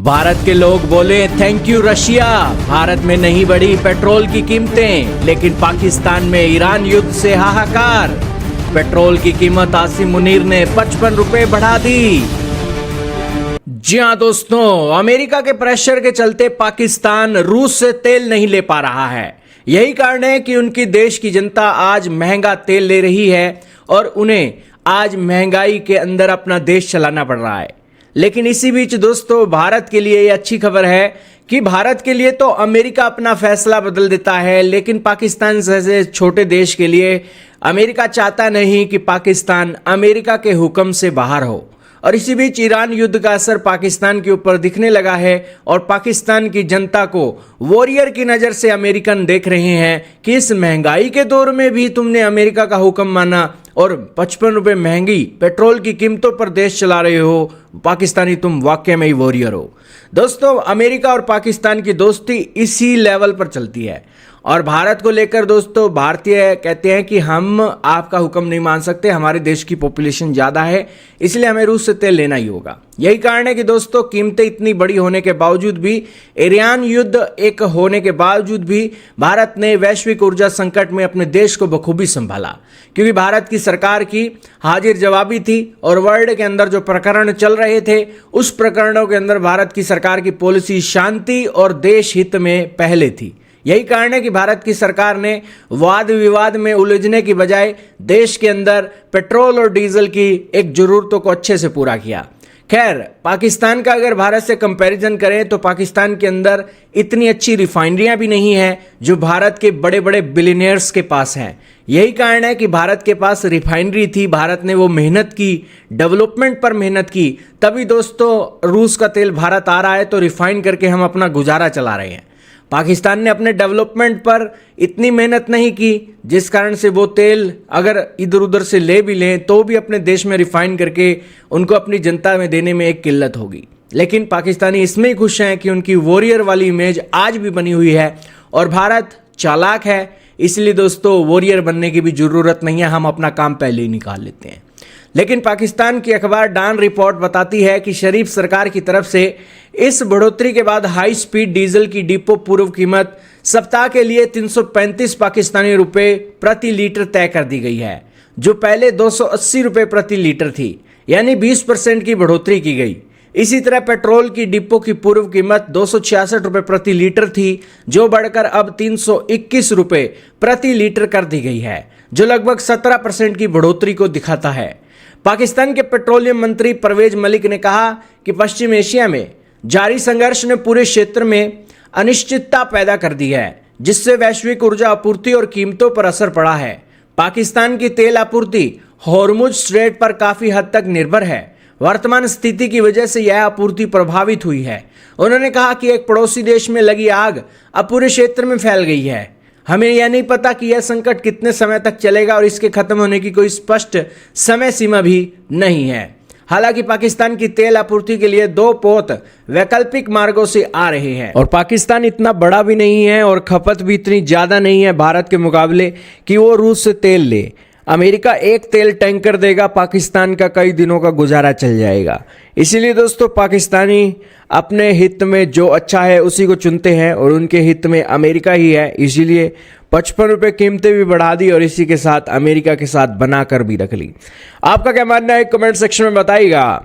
भारत के लोग बोले थैंक यू रशिया। भारत में नहीं बढ़ी पेट्रोल की कीमतें, लेकिन पाकिस्तान में ईरान युद्ध से हाहाकार। पेट्रोल की कीमत आसिम मुनीर ने 55 रुपए बढ़ा दी। जी हां दोस्तों, अमेरिका के प्रेशर के चलते पाकिस्तान रूस से तेल नहीं ले पा रहा है। यही कारण है कि उनकी देश की जनता आज महंगा तेल ले रही है और उन्हें आज महंगाई के अंदर अपना देश चलाना पड़ रहा है। लेकिन इसी बीच दोस्तों, भारत के लिए ये अच्छी खबर है कि भारत के लिए तो अमेरिका अपना फैसला बदल देता है, लेकिन पाकिस्तान जैसे छोटे देश के लिए अमेरिका चाहता नहीं कि पाकिस्तान अमेरिका के हुक्म से बाहर हो। और इसी बीच ईरान युद्ध का असर पाकिस्तान के ऊपर दिखने लगा है और पाकिस्तान की जनता को वॉरियर की नज़र से अमेरिकन देख रहे हैं कि इस महंगाई के दौर में भी तुमने अमेरिका का हुक्म माना और 55 रुपये महंगी पेट्रोल की कीमतों पर देश चला रहे हो। पाकिस्तानी तुम वाकई में ही वॉरियर हो। दोस्तों, अमेरिका और पाकिस्तान की दोस्ती इसी लेवल पर चलती है और भारत को लेकर दोस्तों भारतीय कहते हैं कि हम आपका हुक्म नहीं मान सकते, हमारे देश की पॉपुलेशन ज़्यादा है, इसलिए हमें रूस से तेल लेना ही होगा। यही कारण है कि दोस्तों कीमतें इतनी बड़ी होने के बावजूद भी, ईरान युद्ध एक होने के बावजूद भी भारत ने वैश्विक ऊर्जा संकट में अपने देश को बखूबी संभाला, क्योंकि भारत की सरकार की हाजिर जवाबी थी और वर्ल्ड के अंदर जो प्रकरण चल रहे थे उस प्रकरणों के अंदर भारत की सरकार की पॉलिसी शांति और देश हित में पहले थी। यही कारण है कि भारत की सरकार ने वाद विवाद में उलझने की बजाय देश के अंदर पेट्रोल और डीजल की एक जरूरतों को अच्छे से पूरा किया। खैर, पाकिस्तान का अगर भारत से कंपैरिजन करें तो पाकिस्तान के अंदर इतनी अच्छी रिफाइनरियां भी नहीं है जो भारत के बड़े बड़े बिलियनियर्स के पास हैं। यही कारण है कि भारत के पास रिफाइनरी थी, भारत ने वो मेहनत की, डेवलपमेंट पर मेहनत की, तभी दोस्तों रूस का तेल भारत आ रहा है तो रिफाइन करके हम अपना गुजारा चला रहे हैं। पाकिस्तान ने अपने डेवलपमेंट पर इतनी मेहनत नहीं की, जिस कारण से वो तेल अगर इधर उधर से ले भी लें तो भी अपने देश में रिफाइन करके उनको अपनी जनता में देने में एक किल्लत होगी। लेकिन पाकिस्तानी इसमें ही खुश हैं कि उनकी वॉरियर वाली इमेज आज भी बनी हुई है और भारत चालाक है, इसलिए दोस्तों वॉरियर बनने की भी ज़रूरत नहीं है, हम अपना काम पहले ही निकाल लेते हैं। लेकिन पाकिस्तान की अखबार डॉन रिपोर्ट बताती है कि शरीफ सरकार की तरफ से इस बढ़ोतरी के बाद हाई स्पीड डीजल की डिपो पूर्व कीमत सप्ताह के लिए 335 पाकिस्तानी रुपए प्रति लीटर तय कर दी गई है, जो पहले 280 रुपए प्रति लीटर थी, यानी 20% की बढ़ोतरी की गई। इसी तरह पेट्रोल की डिपो की पूर्व कीमत 266 रुपए प्रति लीटर थी, जो बढ़कर अब 321 रुपए प्रति लीटर कर दी गई है, जो लगभग 17% की बढ़ोतरी को दिखाता है। पाकिस्तान के पेट्रोलियम मंत्री परवेज मलिक ने कहा कि पश्चिम एशिया में जारी संघर्ष ने पूरे क्षेत्र में अनिश्चितता पैदा कर दी है, जिससे वैश्विक ऊर्जा आपूर्ति और कीमतों पर असर पड़ा है। पाकिस्तान की तेल आपूर्ति हॉर्मुज स्ट्रेट पर काफी हद तक निर्भर है। वर्तमान स्थिति की वजह से यह आपूर्ति प्रभावित हुई है। उन्होंने कहा कि एक पड़ोसी देश में लगी आग अब पूरे क्षेत्र में फैल गई है। हमें यह नहीं पता कि यह संकट कितने समय तक चलेगा और इसके खत्म होने की कोई स्पष्ट समय सीमा भी नहीं है। हालांकि पाकिस्तान की तेल आपूर्ति के लिए दो पोत वैकल्पिक मार्गों से आ रहे हैं और पाकिस्तान इतना बड़ा भी नहीं है और खपत भी इतनी ज़्यादा नहीं है भारत के मुकाबले कि वो रूस से तेल ले। अमेरिका एक तेल टैंकर देगा, पाकिस्तान का कई दिनों का गुजारा चल जाएगा। इसीलिए दोस्तों पाकिस्तानी अपने हित में जो अच्छा है उसी को चुनते हैं और उनके हित में अमेरिका ही है, इसीलिए 55 रुपये कीमतें भी बढ़ा दी और इसी के साथ अमेरिका के साथ बनाकर भी रख ली। आपका क्या मानना है कमेंट सेक्शन में बताइएगा।